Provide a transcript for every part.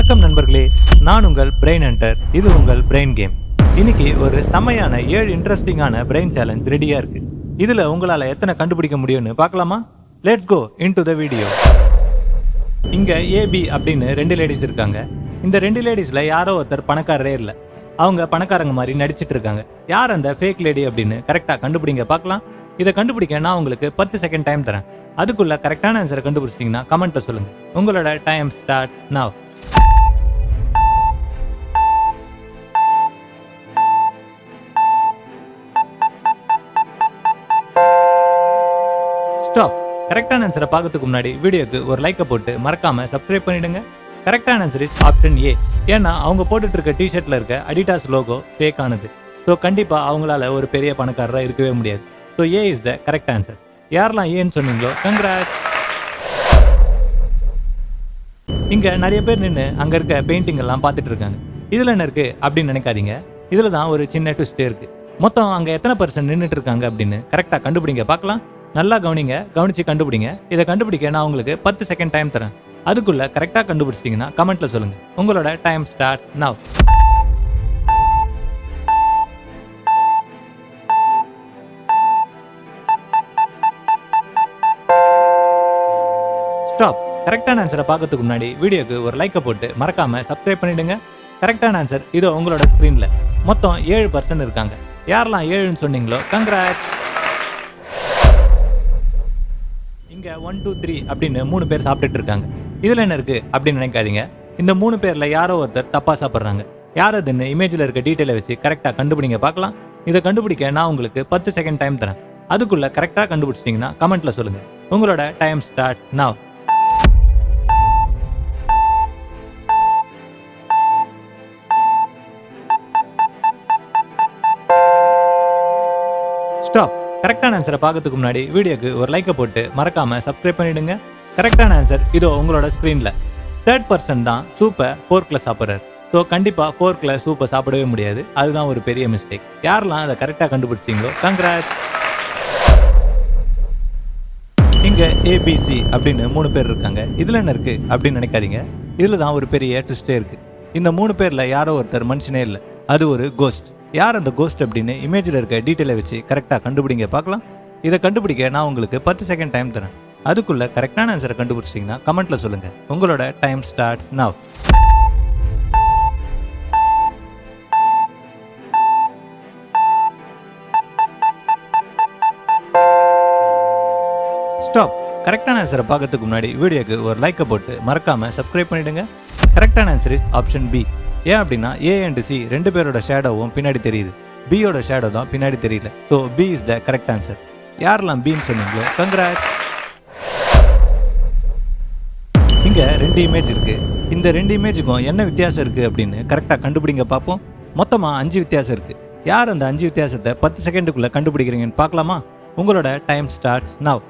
வணக்கம் நண்பர்களே, நான் உங்கள் பிரெயின் ஹண்டர். இது உங்கள் பிரெயின் கேம். இன்னைக்கு ஒரு செமையான 7 இன்ட்ரெஸ்டிங்கான பிரெயின் சேலஞ்ச் ரெடியா இருக்கு. இதுல உங்களால எத்தனை கண்டுபிடிக்க முடியும்னு பார்க்கலாமா? Let's go into the video. இங்க ஏபி அப்படின்னு 2 லேடிஸ் இருக்காங்க. இந்த 2 லேடிஸ்ல யாரோ ஒருத்தர் பணக்காரரே இல்ல. அவங்க பணக்காரங்க மாதிரி நடிச்சிட்டு இருக்காங்க. யார் அந்த ஃபேக் லேடி அப்படின்னு கரெக்டா கண்டுபிடிங்க பார்க்கலாம். இதை கண்டுபிடிக்க நான் உங்களுக்கு 10 செகண்ட் டைம் தரேன். அதுக்குள்ள கரெக்டான ஆன்சரை கண்டுபிடிச்சிங்கன்னா கமெண்ட்ல சொல்லுங்க. உங்களோட டைம் ஸ்டார்ட் நவ். ஸ்டாப். கரெக்டான ஆன்சரை பார்க்கறதுக்கு முன்னாடி வீடியோக்கு ஒரு லைக்கை போட்டு மறக்காம சப்ஸ்கிரைப் பண்ணிடுங்க. கரெக்டான ஆன்சர் இஸ் ஆப்ஷன் ஏ. ஏன்னா அவங்க போட்டுட்டு இருக்க டிஷர்ட்ல இருக்க அடிடாஸ் லோகோ ஃபேக் ஆனது. ஸோ கண்டிப்பா அவங்களால ஒரு பெரிய பணக்காரராக இருக்கவே முடியாது. So A is the correct answer. யாரெல்லாம் ஏன்னு சொன்னீங்களோ கங்க்ராட்ஸ். இங்க நிறைய பேர் நின்று அங்க இருக்க பெயிண்டிங் எல்லாம் பார்த்துட்டு இருக்காங்க. இதுல என்ன இருக்கு அப்படின்னு நினைக்காதீங்க. இதுல தான் ஒரு சின்ன ட்விஸ்டே இருக்கு. மொத்தம் அங்க எத்தனை பர்சன்ட் நின்றுட்டு இருக்காங்க அப்படின்னு கரெக்டா கண்டுபிடிங்க பார்க்கலாம். நல்லா கவனிங்க, கவனிச்சு கண்டுபிடிங்க. இதை கண்டுபிடிக்க நான் உங்களுக்கு 10 செகண்ட் டைம் தரேன். அதுக்குள்ள கரெக்டா கண்டுபிடிச்சிட்டீங்கன்னா கமெண்ட்ல சொல்லுங்க. உங்களோட டைம் ஸ்டார்ட்ஸ் நவ். ஸ்டாப். கரெக்டான ஆன்சரை பார்க்கறதுக்கு முன்னாடி வீடியோக்கு ஒரு லைக்கை போட்டு மறக்காம சப்ஸ்கிரைப் பண்ணிடுங்க. கரெக்டான ஆன்சர் இதோ உங்களோட ஸ்கிரீன்ல. மொத்தம் 7% இருக்காங்க. யாரெல்லாம் 7ன்னு சொன்னீங்களோ கங்க்ராட்ஸ். இங்க 1 2 3 அப்படின்னு 3 பேர் சாப்பிட்டுட்டு இருக்காங்க. இதுல என்ன இருக்கு அப்படின்னு நினைக்காதீங்க. இந்த 3 பேர்ல யாரோ ஒருத்தர் தப்பா சாப்பிட்றாங்க. யார் அதுன்னு இமேஜ்ல இருக்க டீட்டெயிலை வச்சு கரெக்டா கண்டுபிடிங்க பார்க்கலாம். இதை கண்டுபிடிக்க நான் உங்களுக்கு 10 செகண்ட் டைம் தரேன். அதுக்குள்ள கரெக்டா கண்டுபிடிச்சிட்டீங்கன்னா கமெண்ட்ல சொல்லுங்க. உங்களோட டைம் ஸ்டார்ட்ஸ் நவ். ஸ்டாப். கரெக்டான ஆன்சரை பார்க்கறதுக்கு முன்னாடி வீடியோக்கு ஒரு லைக்கை போட்டு மறக்காம சப்ஸ்கிரைப் பண்ணிடுங்க. கரெக்டான ஆன்சர் இதோ உங்களோட ஸ்கிரீன்ல. 3rd தான் சூப்பை ஃபோர்க்ல சாப்பிட்றாரு. ஸோ கண்டிப்பா ஃபோர்க்ல சூப்பை சாப்பிடவே முடியாது. அதுதான் ஒரு பெரிய மிஸ்டேக். யாரெல்லாம் அதை கரெக்டா கண்டுபிடிச்சிங்களோ கங்க்ராட்ஸ். இங்க ஏபிசி அப்படின்னு 3 பேர் இருக்காங்க. இதுல என்ன இருக்கு அப்படின்னு நினைக்காதீங்க. இதுல தான் ஒரு பெரிய ட்விஸ்டே இருக்கு. இந்த 3 பேர்ல யாரோ ஒருத்தர் மனுஷனே இல்லை. அது ஒரு கோஸ்ட். யார் அந்த கோஸ்ட் அப்படின்னு இமேஜில் இருக்க டீட்டெயிலை வச்சு கரெக்டாக கண்டுபிடிங்க பார்க்கலாம். இதை கண்டுபிடிக்க நான் உங்களுக்கு 10 செகண்ட் டைம் தரேன். அதுக்குள்ள கரெக்டான ஆன்சரை கண்டுபிடிச்சிங்கன்னா கமெண்ட்ல சொல்லுங்க. உங்களோட டைம் ஸ்டார்ட்ஸ் நவ். ஸ்டாப். கரெக்டான ஆன்சரை பார்க்கறதுக்கு முன்னாடி வீடியோக்கு ஒரு லைக்கை போட்டு மறக்காம சப்ஸ்கிரைப் பண்ணிடுங்க. கரெக்டான ஆன்சர் இஸ் ஆப்ஷன் பி. ஏன் அப்படின்னா ஏ அண்ட் சி 2 பேரோட ஷேடோவும் பின்னாடி தெரியுது. பியோட ஷேடோ தான் பின்னாடி தெரியல. So B is the correct answer. யாரெல்லாம் பின்னு சொன்னீங்களோ கங்க்ராட்ஸ். இங்க 2 இமேஜ் இருக்கு. இந்த 2 இமேஜுக்கும் என்ன வித்தியாசம் இருக்கு அப்படின்னு கரெக்டா கண்டுபிடிங்க பார்ப்போம். மொத்தமா 5 வித்தியாசம் இருக்கு. யார் அந்த 5 வித்தியாசத்தை 10 செகண்டுக்குள்ள கண்டுபிடிக்கிறீங்கன்னு பார்க்கலாமா? உங்களோட டைம் ஸ்டார்ட்ஸ் நவ்.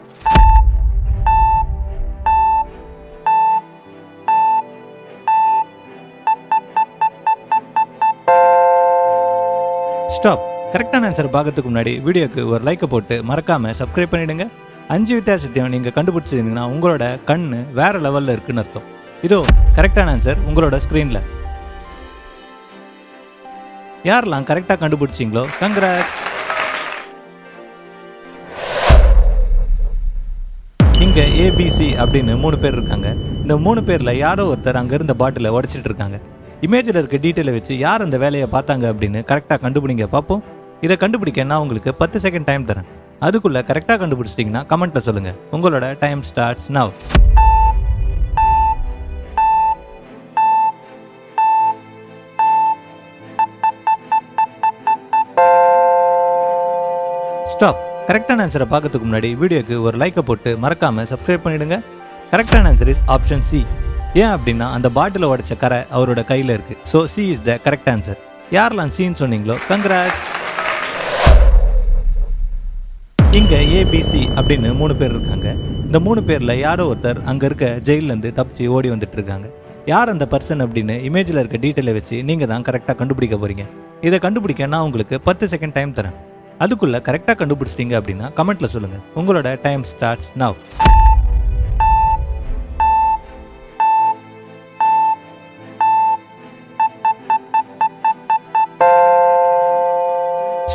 ஸ்டாப். கரெக்டான ஆன்சர் பார்க்கறதுக்கு முன்னாடி வீடியோக்கு ஒரு லைக்கை போட்டு மறக்காம சப்ஸ்கிரைப் பண்ணிடுங்க. 5 வித்தியாசத்தையும் நீங்க கண்டுபிடிச்சிருந்தீங்கன்னா உங்களோட கண்ணு வேற லெவல்ல இருக்குன்னு அர்த்தம். இதோ கரெக்டான ஆன்சர் உங்களோட ஸ்கிரீன்ல. யாரெல்லாம் கரெக்டா கண்டுபிடிச்சிங்களோ கங்க்ராட்ஸ். இங்க ஏபிசி அப்படின்னு 3 பேர் இருக்காங்க. இந்த 3 பேர்ல யாரோ ஒருத்தர் அங்க இருந்த பாட்டில உடைச்சிட்டு இருக்காங்க. இமேஜில் இருக்க டீட்டெயிலை வச்சு யார் அந்த வேலையை பார்த்தாங்க அப்படின்னு கரெக்டாக கண்டுபிடிங்க பார்ப்போம். இதை கண்டுபிடிக்க நான் உங்களுக்கு 10 செகண்ட் டைம் தரேன். அதுக்குள்ள கரெக்டாக கண்டுபிடிச்சிட்டிங்கன்னா கமெண்ட்ல சொல்லுங்க. உங்களோட டைம் ஸ்டார்ட்ஸ் நவ். ஸ்டாப். கரெக்டான ஆன்சரை பார்க்கறதுக்கு முன்னாடி வீடியோக்கு ஒரு லைக்கை போட்டு மறக்காம சப்ஸ்கிரைப் பண்ணிடுங்க. கரெக்டான ஆன்சர் இஸ் ஆப்ஷன் சி. ஏன் அப்படின்னா அந்த பாட்டில உடைச்ச கரை அவரோட கையில இருக்கு. So C is the correct answer. யாரெல்லாம் சின்னு சொன்னீங்களோ கங்க்ராட்ஸ். இங்க ஏபிசி அப்படின்னு 3 பேர் இருக்காங்க. இந்த 3 பேர்ல யாரோ ஒருத்தர் அங்க இருக்க ஜெயில இருந்து தப்பிச்சு ஓடி வந்துட்டு இருக்காங்க. யார் அந்த பர்சன் அப்படின்னு இமேஜ்ல இருக்க டீட்டெயிலை வச்சு நீங்க தான் கரெக்டா கண்டுபிடிக்க போறீங்க. இதை கண்டுபிடிக்க நான் உங்களுக்கு 10 செகண்ட் டைம் தரேன். அதுக்குள்ள கரெக்டா கண்டுபிடிச்சிட்டீங்க அப்படின்னா கமெண்ட்ல சொல்லுங்க. உங்களோட டைம் ஸ்டார்ட்ஸ் நவ்.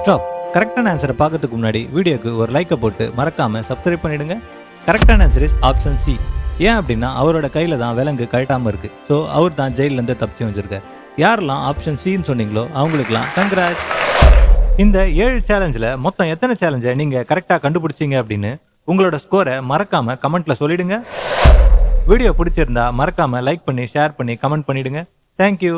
ஸ்டாப். கரெக்டான ஆன்சரை பார்க்கறதுக்கு முன்னாடி வீடியோக்கு ஒரு லைக்கை போட்டு மறக்காம சப்ஸ்கிரைப் பண்ணிடுங்க. கரெக்டான ஆன்சர் இஸ் ஆப்ஷன் சி. ஏன் அப்படின்னா அவரோட கையில தான் விலங்கு கழட்டாம இருக்கு. ஸோ அவர் தான் ஜெயில இருந்து தப்பிச்சு வச்சிருக்காரு. யாரெல்லாம் ஆப்ஷன் சின்னு சொன்னீங்களோ அவங்களுக்குலாம் கங்க்ராட்ஸ். இந்த 7 சேலஞ்சில் மொத்தம் எத்தனை சேலஞ்சை நீங்க கரெக்டாக கண்டுபிடிச்சீங்க அப்படின்னு உங்களோட ஸ்கோரை மறக்காம கமெண்ட்ல சொல்லிடுங்க. வீடியோ பிடிச்சிருந்தா மறக்காம லைக் பண்ணி ஷேர் பண்ணி கமெண்ட் பண்ணிடுங்க. தேங்க்யூ.